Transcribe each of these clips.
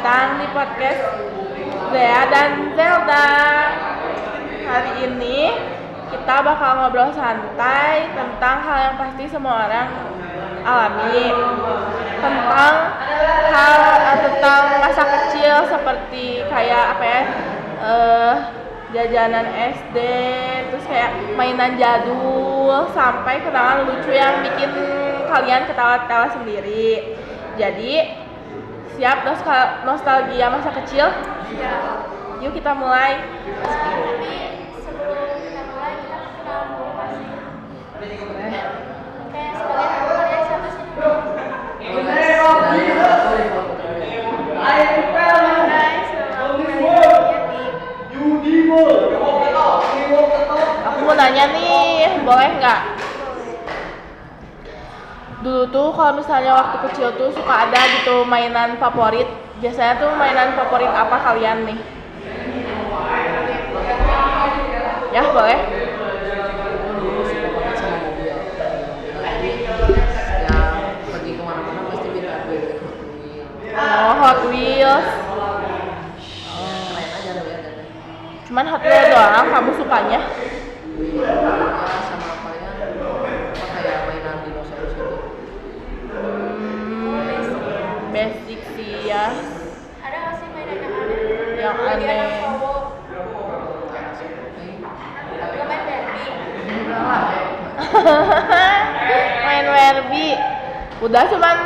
datang di podcast Zea dan Zelda. Hari ini kita bakal ngobrol santai tentang hal yang pasti semua orang alami, tentang masa kecil seperti kayak jajanan SD, terus kayak mainan jadul, sampai kenangan lucu yang bikin kalian ketawa-tawa sendiri. Jadi siap nostalgia masa kecil? Ya. Yuk kita mulai. Tapi sebelum kita mulai, kita perkenalan dulu pasti. Oke, sebagai teman kalian siapa sih? Aku mau nanya nih, boleh nggak? Dulu tuh kalau misalnya waktu kecil tuh suka ada gitu mainan favorit. Biasanya tuh mainan favorit apa kalian nih? Ya boleh. Yang pergi kemana-mana pasti minta beli Oh, Hot Wheels. keren aja ada. Cuman Hot Wheels doang kamu sukanya? Ya sama palingan kayak mainan dinosaurus gitu. Basic sih ya. Ada nggak sih mainan yang aneh? Yang Bagi aneh. anak cowok. Nggak main Barbie. Main Barbie. Udah cuman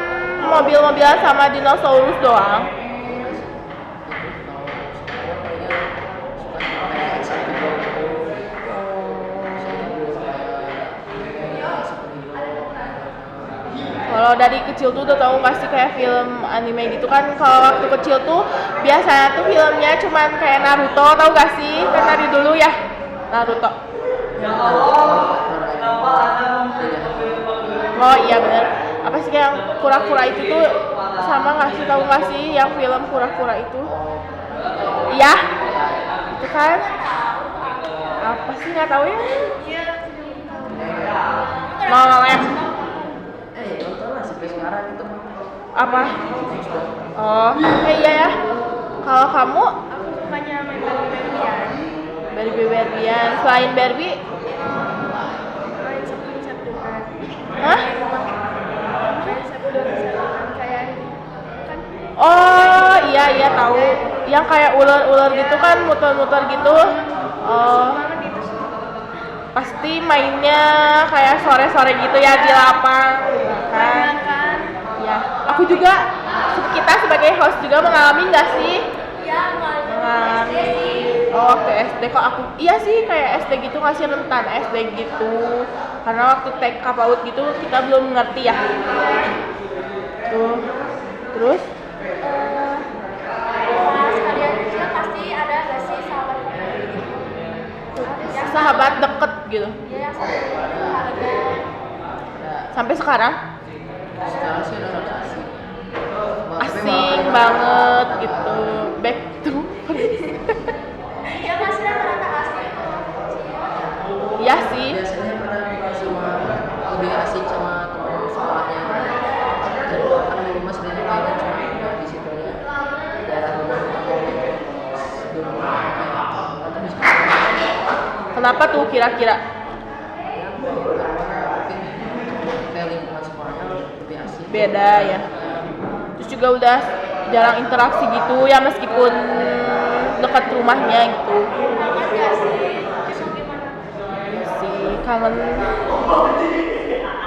mobil-mobilan sama dinosaurus doang. Kalau dari kecil tuh udah tahu pasti kayak film anime gitu kan. Kalau waktu kecil tuh biasanya tuh filmnya cuman kayak Naruto, tahu gak sih? Kan dari dulu ya Naruto. Oh iya bener. Apa sih yang kura-kura itu tuh sama nggak sih, tahu nggak sih yang film kura-kura itu? Iya, itu kan. Apa sih nggak tahu ya? Iya. Mau ngelem Nonton lah sampai sekarang itu mah. apa? Oh, iya ya. Kalau kamu Aku sukanya main Barbie-Barbian. Barbie-Barbian, selain Barbie, Main sabun-sabunan. hah? Main sabun-sabunan kayak kan Oh iya tahu. Yang kayak ular-ular gitu kan, muter-muter gitu. Oh, banget itu sih. pasti mainnya kayak sore-sore gitu ya di lapang, kan? Kan? Ya, aku juga, kita sebagai host juga mengalami nggak sih? Ya, Mengalami. Oh, waktu SD kok aku, iya sih kayak SD gitu, ngasih rentan SD gitu. Karena waktu TK PAUD gitu kita belum ngerti ya. Tuh, terus? Pas kalian kecil pasti ada nggak sih sahabat favorit gitu? Yang Sahabat deket gitu. Ya, yang satu ada. Sampai sekarang Sekarang sih udah rada asing. asing banget gitu. Back to Ya masih rata-rata asik. iya sih. Biasanya pada sama lebih asik sama teman sekolahnya. Jadi kan dulu mas sendiri mainan cuma di situ aja. Daerah rumah dulu atau di sekolah. Kenapa tuh kira-kira? Kayak lingkungan sekolahnya lebih asik. Beda ya. Terus juga udah jarang interaksi gitu ya, meskipun dekat rumahnya gitu. Kangen nggak sih? Emang gimana? Ya sih, kangen.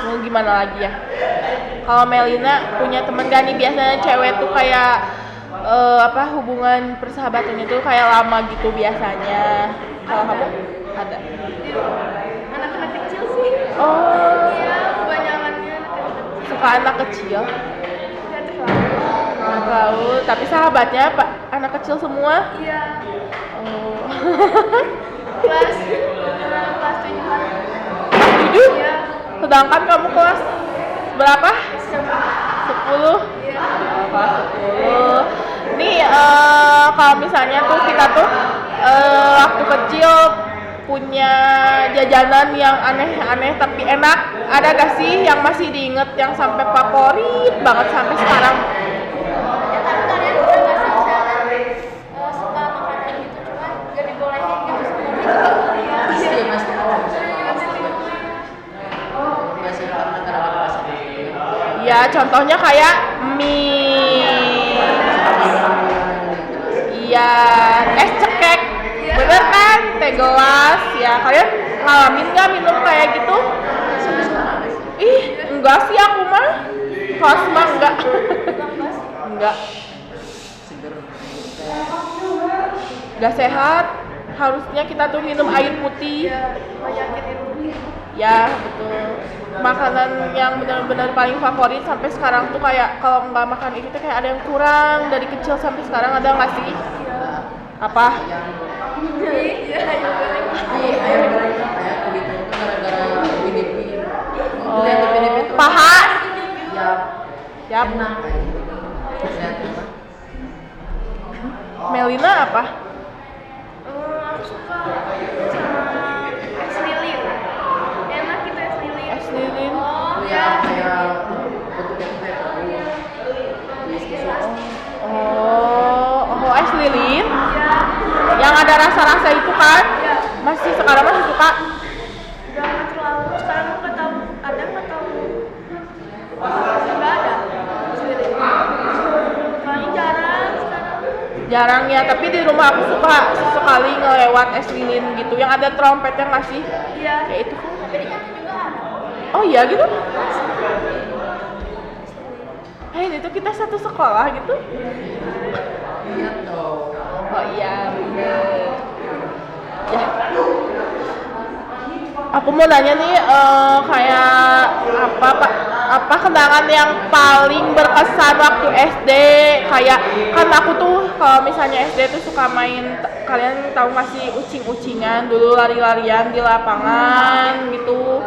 Mau gimana lagi ya? Kalau Melina punya temen gak nih? Biasanya cewek tuh kayak hubungan persahabatannya tuh kayak lama gitu biasanya. Kalau kamu ada? Anak-anak kecil sih. Oh, Iya, kebanyakannya anak kecil. suka anak kecil. Nggak terlalu. Nggak tahu, tapi sahabatnya Pak anak kecil semua. Iya. Oh. Kelas 7-an. 7? Iya. Sedangkan kamu kelas berapa? 10. Iya. Kelas 10. Nih kalau misalnya tuh kita tuh waktu kecil punya jajanan yang aneh-aneh tapi enak, ada gak sih yang masih diinget yang sampai favorit banget sampai sekarang? Ya tapi kalian pernah nggak sih Ya contohnya kayak mie, iya es cekek, bener kan? Teh gelas, ya kalian ngalamin nggak minum kayak gitu? sampai sekarang sih. Ih, enggak sih aku mah. Kelas mah enggak. Enggak. Seger Enggak sehat. Harusnya kita tuh minum air putih. Banyakin itu. Ya, betul. Makanan yang benar-benar paling favorit sampai sekarang tuh kayak kalau nggak makan itu tuh kayak ada yang kurang dari kecil sampai sekarang, ada nggak sih? Apa? Iya, tapi ayam goreng kayak kulitnya itu gara-gara Filipin. Oh, Lihat di Filipin tuh paha. ya Ya, enak kayak gitu. Lihat apa? Melina apa? Aku suka sama es lilin. Enak gitu es lilin. Es lilin. Oh, Ya kayak bentuknya tuh kayak tahu. Oh, es lilin. ya. Yang ada rasa-rasa itu kan? Ya. Masih sekarang masih suka. Udah nggak terlalu. Sekarang nggak tahu. Ada nggak tahu? Nggak ada. Es lilin. Paling jarang sekarang. Jarang ya, tapi di rumah aku suka sekali ngelewat es lilin gitu. Yang ada trompetnya nggak sih? Iya. Kayak itu. Tapi di kantin juga ada. Oh iya gitu? Itu kita satu sekolah gitu? Lihat dong. Oh iya, bener. Ya. Aku mau nanya nih, kayak apa kenangan yang paling berkesan waktu SD? Kayak kan aku tuh kalau misalnya SD tuh suka main, kalian tahu nggak sih ucing-ucingan dulu, lari-larian di lapangan gitu.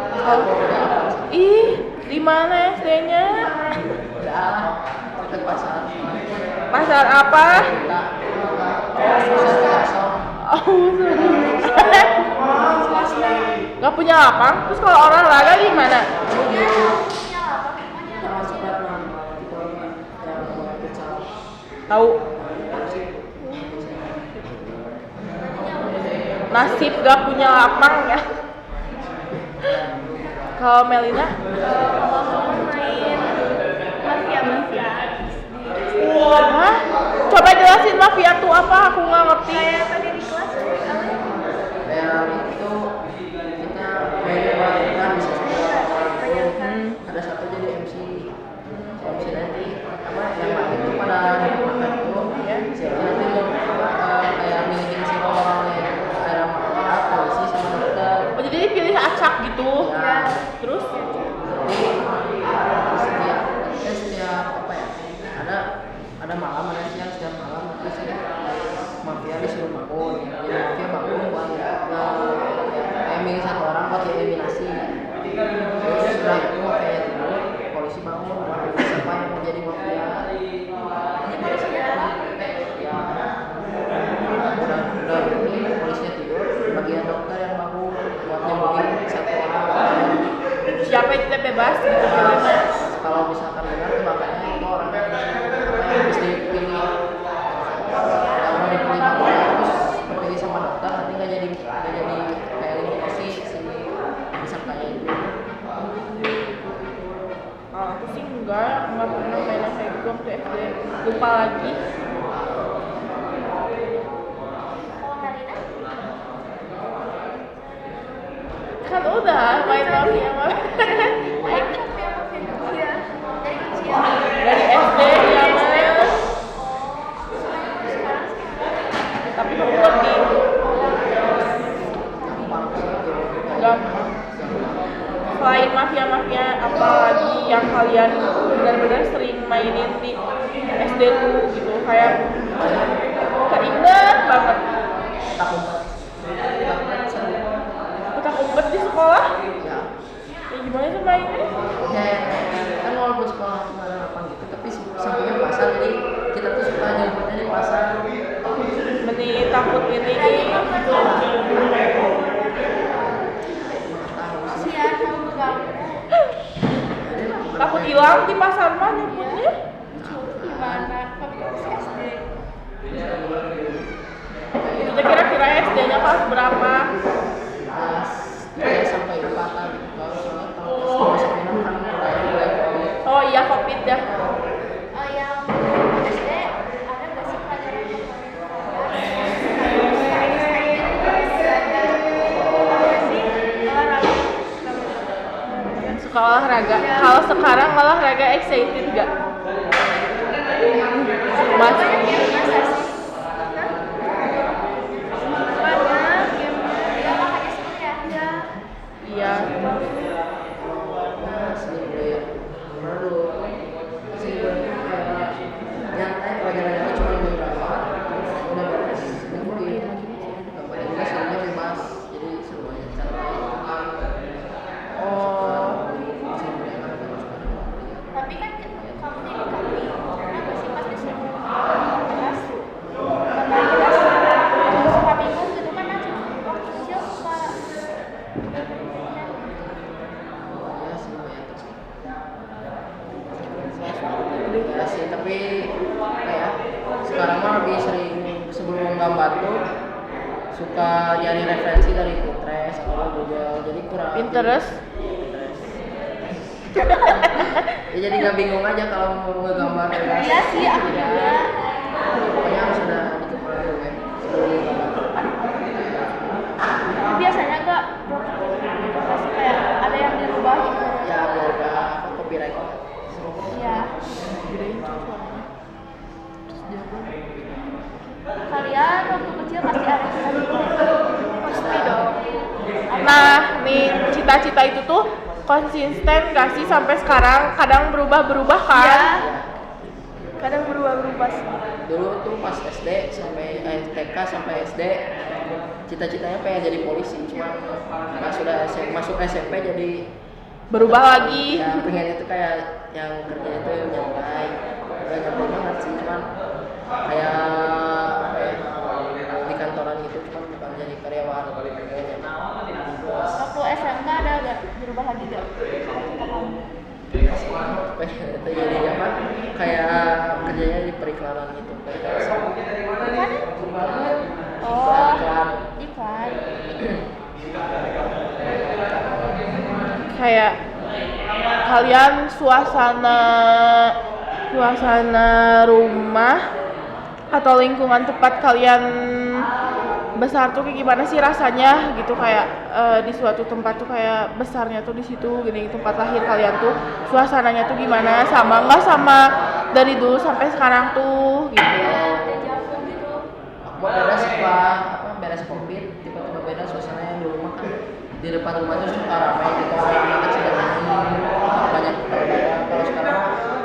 Ih, di mana SD-nya? Udah dekat pasar. Pasar apa? Oh, nggak punya lapang. Terus kalau orang olahraga di mana? Tahu. Nasib gak punya lapang ya. Kalau Melina? Main mafia. Hah? Coba jelasin mafia tuh apa? Aku nggak ngerti. Kayak tadi di kelas apa ya? Kayak itu kita main kan bisa ada satu jadi MC nanti apa yang main itu pada makan tuh ya si MC nanti mau kayak milikin si orang-orangnya ada polisi sama dokter Oh, jadi pilih acak gitu. ya. Terus? Setiap apa ya ada malam ada siang setiap malam nanti si mafia disuruh bangun jadi mafia bangun buat kayak milih satu orang buat dieliminasi terus setelah itu mafia tidur polisi bangun buat siapa yang mau jadi mafia ya udah ini polisinya tidur bagian dokter yang bangun buat nyembuhin satu orang Siapa yang tidak bebas gitu pilihnya? kalau misalkan benar tuh makanya itu orang yang habis dipilih yang mau dipilih mafia terus kepilih sama dokter nanti nggak jadi kayak eliminasi si pesertanya itu. Aku sih enggak pernah main yang kayak gitu waktu SD. Lupa lagi. Kalau Melina? Kan udah main mafia. Main mafia. Iya. Dari kecil. Dari SD ya mas. Sekarang Tapi kamu ngerti? Enggak. Selain mafia-mafia, apa lagi yang kalian benar-benar sering mainin di SD tuh gitu? Kayak keinget banget. Petak umpet di sekolah? Ya, Ya gimana sih mainnya? ya kan walaupun sekolah cuma ada lapang gitu tapi sampingnya pasar jadi kita tuh suka jemputnya di pasar. Meni takut ini gitu. kasihan kamu mengganggu. Takut hilang di pasar mah nyebutnya. Gimana? Kamu masih SD. Itu kira-kira SD-nya kelas berapa? Kelas 3 sampai 4-an kalau soalnya kalau kelas 5 sampai 6 kan mulai Oh iya, kok olahraga. Iya. Kalau sekarang olahraga excited gak? Mas, Banyak game masa sih? Banyak game. Ya makanya seru ya. Iya. iya. Masih budaya baru masih budaya kayak nyantai kalau jalan-jalan cuma main berapa udah beres mungkin gambarnya juga serunya bebas jadi semuanya santai Oh, Tapi kan kamu jadi kami. Kenapa sih pas disuruh kelas? Karena kelas suka bingung gitu kan aku waktu kecil suka ya semuanya terus ya sih tapi kayak sekarang mah lebih sering sebelum gambar tuh suka nyari referensi dari Pinterest atau Google jadi kurang Pinterest? ya jadi nggak bingung aja kalau mau ngegambar bebas. Iya sih, aku juga. Pokoknya harus udah dicoba dulu ya sebelum gambar. Tapi biasanya enggak pasti kayak ada yang dirubah gitu. Ya biar gak apa copyright. Iya. Gedein tuh suaranya. Kalian waktu kecil pasti ada pasti dong. Nah, nih cita-cita itu tuh konsisten gak sih sampai sekarang? Kadang berubah-berubah kan? Iya. Kadang berubah-berubah sih. Dulu tuh pas SD sampai TK sampai SD cita-citanya pengen jadi polisi cuma pas sudah masuk SMP jadi Berubah lagi. ya pengen itu kayak yang kerja itu nyantai gak nyantai banget sih cuman kayak apa ya di kantoran gitu cuman bukan jadi karyawan kayaknya. Waktu SMK ada gak berubah lagi gak? Cita-cita kamu? Pengen itu jadi apa kayak kerjanya di periklanan gitu kayak Kan? Oh, iklan. iklan. Kayak kalian suasana rumah atau lingkungan tempat kalian besar tuh kayak gimana sih rasanya gitu kayak di suatu tempat tuh kayak besarnya tuh di situ gini tempat lahir kalian tuh suasananya tuh gimana sama nggak sama dari dulu sampai sekarang tuh gitu. Kayak deja vu gitu. Aku beda setelah apa beres covid tiba-tiba beda suasananya di rumah kan di depan rumah tuh suka ramai gitu anak kecil dan banyak perbedaan kalau sekarang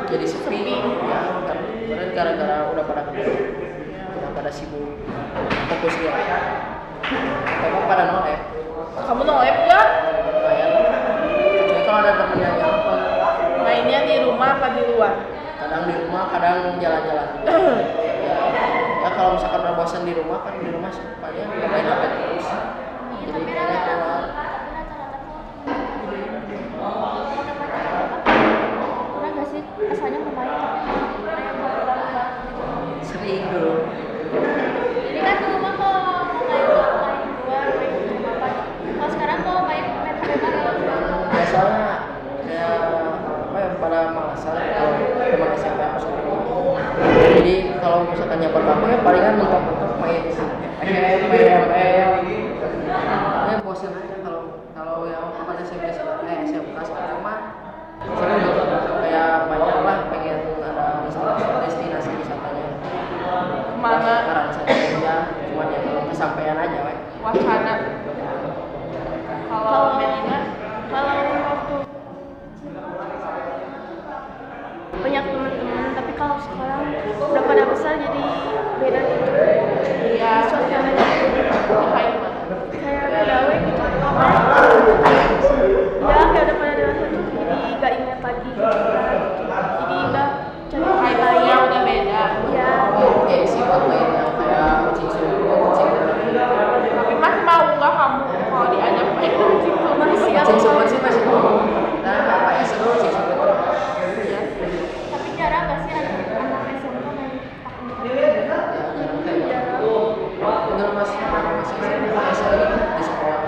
jadi sepi ya kan kemarin gara-gara udah pada gede udah pada sibuk fokus dia atau pada nolep Kamu nolep nggak? lumayan kecuali kalau ada temennya yang apa Mainnya di rumah apa di luar? kadang di rumah kadang jalan-jalan ya kalau misalkan udah bosan di rumah kan di rumah paling nggak main HP terus Iya, jadi tapi kayaknya keluar pernah gak sih asalnya mau main tapi kayak mau berubah sering dulu jadi kan dulu mah kalau mau main di luar main di rumah apa kalau sekarang mau main HP bareng biasanya kayak apa ya pada malasan kalau teman SMP aku suka jadi kalau misalkan nyamper aku ya palingan mentok-mentok main ML ya bosan aja kalau yang pada SMP SMK sekarang mah seru kayak banyak lah pengen ada destinasi wisatanya Kemana? sekarang saja ya cuma ya belum kesampaian aja weh. Wacana. Kalau Melina kalau waktu banyak teman-teman tapi kalau sekarang udah pada besar jadi beda gitu iya suasananya kayak gimana? kayak beda we gitu ya kayak udah pada dewasa tuh jadi gak ingat lagi gitu kan jadi udah cari Kayaknya udah beda. ya Sih buat main yang kayak kucing kucing Tapi masih mau nggak kamu kalau diajak main kucing masih kucing sumur sih masih mau nah apa ya seru kucing sumur tapi jarang gak sih anak SMK main bener masih di sekolah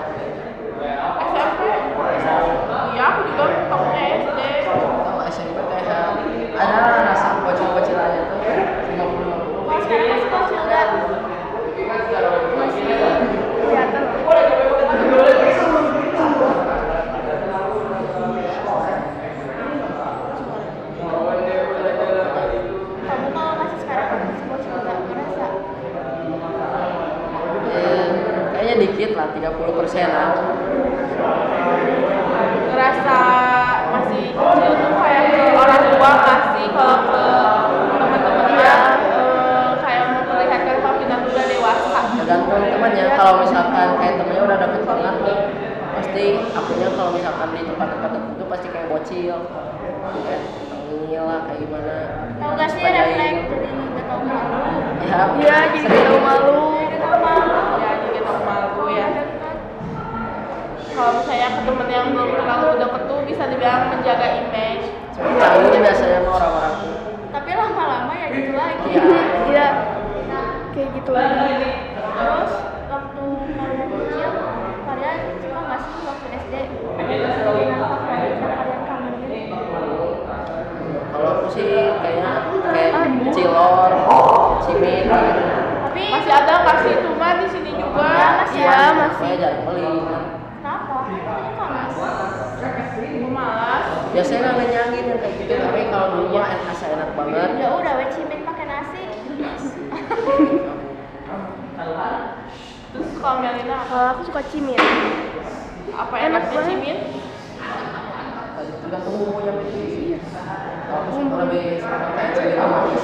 30%-an. Ngerasa masih kecil tuh kayak ke orang tua kasih, kalau ke teman-temannya kayak memperlihatkan kalau kita tuh udah dewasa. Tergantung temannya. Kalau misalkan kayak temennya udah dapet banget nih, pasti akunya kalau misalkan di tempat-tempat tertentu pasti kayak bocil, kayak tengil lah, kayak gimana. Tahu gak sih refleks jadi nggak tahu malu. Ya, Iya, jadi sering. tahu malu. Tahu malu. Ya, jadi tahu malu ya. Kalau misalnya ke temen yang belum terlalu deket tuh bisa dibilang menjaga image. Canggung biasanya sama orang-orang tuh. Tapi lama-lama ya gitu lagi. Iya. Iya, kayak gitu lagi. Terus waktu kalian kecil, kalian suka nggak sih waktu SD ada permainan favorit yang kalian kangenin? Kalau aku sih kayaknya kayak cilor, cimit, Tapi Masih ada nggak sih cuma di sini juga? Ya, masih Iya, ada. masih. saya jangan peling. kenapa? Katanya panas. Aku malas. Biasanya nggak ngenyangin yang kayak gitu, tapi kalau dulu mah asa enak banget. Ya udah, we cimin pakai nasi. Terus kalau Melina apa? Kalau aku suka cimit. Apa Enak enaknya banget. cimin? Tergantung bumbunya itu sih. Kalau aku suka lebih suka kayak cimit manis.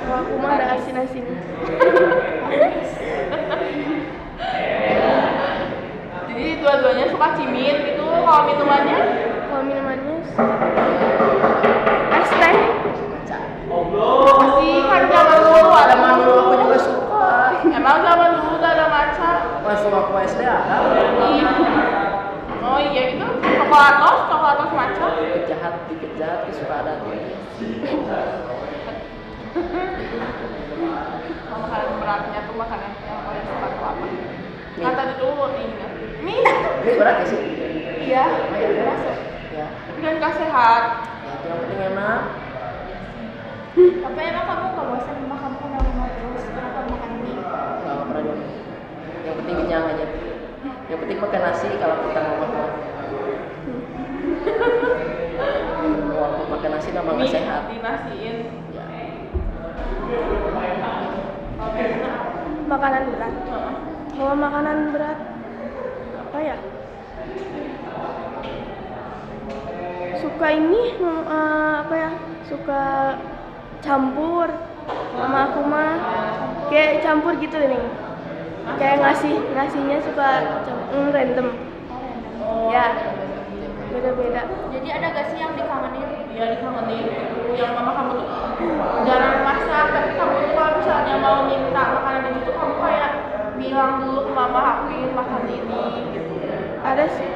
Kalau aku mah ada asin-asin. Jadi dua-duanya suka cimin gitu. Kalau minumannya? Kalau minumannya es teh. Masih kan zaman dulu ada Zaman dulu aku juga suka. Emang zaman dulu udah ada matcha? Pas waktu SD ada. Iya. Oh iya gitu. Coklatos matcha. Dikit jahat suka ada tuh. Makanan beratnya tuh makanan yang paling suka tuh apa? Mie. Kan tadi tuh ingat. Mie? Ini berat ya sih? Iya. Masuk. Ya. Tapi kan gak sehat. Ya itu yang penting enak. Tapi emang kamu nggak bosan makan mama terus? Kenapa makan mie? Nggak pernah dong. Yang penting kenyang aja. Yang penting pakai nasi kalau kita mau makan. Waktu pakai nasi nama nggak Mie sehat. dinasiin. Ya. Makanan berat. Heeh. Kalau makanan berat apa ya? Suka ini apa ya? Suka campur. Mama aku mah kayak campur gitu nih. Kayak ngasihnya suka random. Ya, beda-beda. Jadi ada gak sih yang dikangenin? Iya dikangenin gitu. Yang mama kamu tuh jarang masak, tapi kamu tuh kalau misalnya mau minta makanan itu tuh kamu kayak bilang dulu ke mama aku ingin makan ini gitu. Ada sih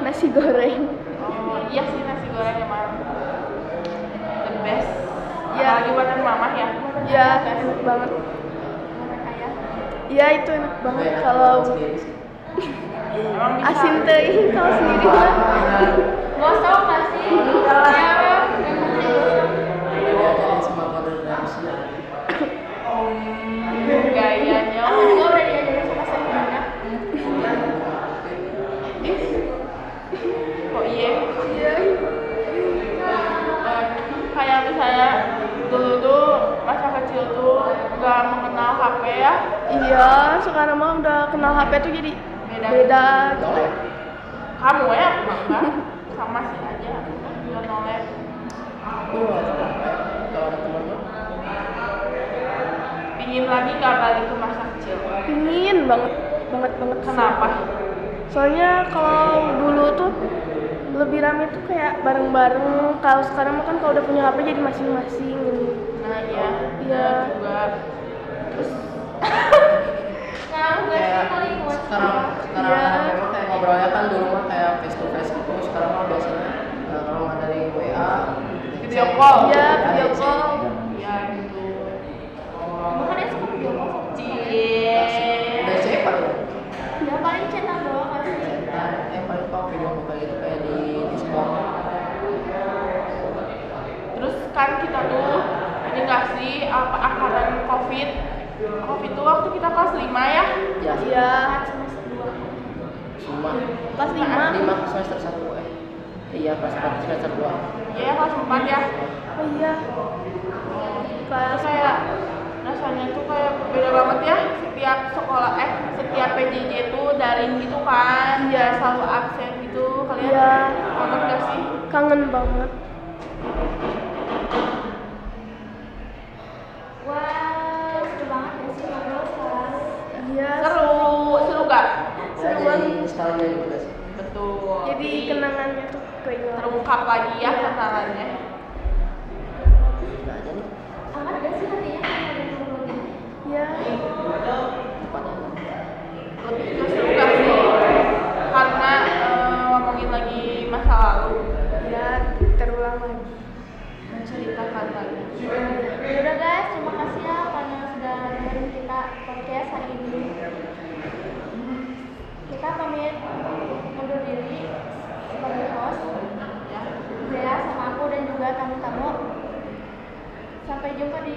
nasi goreng. Oh iya sih nasi goreng emang the best. Iya. Apalagi buatan mama ya. Ya, enak banget. Mereka ya. Ya itu enak banget Enak kalau sendiri sih. Emang bisa. asin teh kalau sendiri mah. Gosok nggak sih? Ya, yang penting gosok. Diajarin sama Gordon Ramsay. Gayanya. Aku juga udah diajarin sama Sabrina. Kok iya? Kayak misalnya dulu tuh masa kecil tuh gak mengenal HP ya. Iya, sekarang mah udah kenal HP tuh jadi Beda. beda gitu. Kamu ya aku mah enggak. Sama sih aja. Gak noleh. Aku nggak tahu kalau ada teman lo. Pingin lagi gak balik ke masa kecil. Pingin banget banget. Kenapa? Soalnya kalau dulu tuh lebih rame tuh kayak bareng-bareng. Kalau sekarang mah kan kalau udah punya HP jadi masing-masing gitu. Nah iya. Iya. Bener juga. Terus Nah, nggak sih Kayak paling buat sekarang Iya. memang kayak ngobrolnya kan dulu mah kayak face to face gitu. Sekarang mah biasanya kalau nggak dari WA, Video call. Iya, video call. ya gitu. Makanya suka video call. Cie. Udah chat paling. Ya paling chatan doang nggak sih? Paling kok video call kayak gitu kayak di Discord. Terus kan kita tuh ini gak sih apa angkatan COVID tuh waktu kita kelas 5 ya. Ya, Iya, Semester 2. cuma kelas 5. 5 semester 1 Iya, pas semester 2. Iya kelas 4 ya. Oh iya. Terus kayak rasanya tuh kayak beda banget ya, setiap sekolah setiap PJJ tuh daring gitu kan, Iya. selalu absen gitu. Kalian Iya. kangen gak sih? Kangen banget. Wah, seru banget ya sih ngobrol sekarang. Iya. Seru gak? Seru Jadi banget. nostalgia juga sih. Betul. Jadi kenangannya tuh keinget. terungkap lagi ya Iya. kenangannya. Nah, jadi Aman gak sih nantinya kalau ada yang ngobrol gini? Iya. tempatnya Lebih ke seru gak sih? Karena ngomongin lagi masa lalu, Ya, terulang lagi. menceritakan lagi. Yaudah guys, terima kasih ya karena sudah dengerin kita podcast hari ini. Kita pamit undur diri sebagai host, Ya. Zea sama aku dan juga tamu-tamu. Sampai jumpa di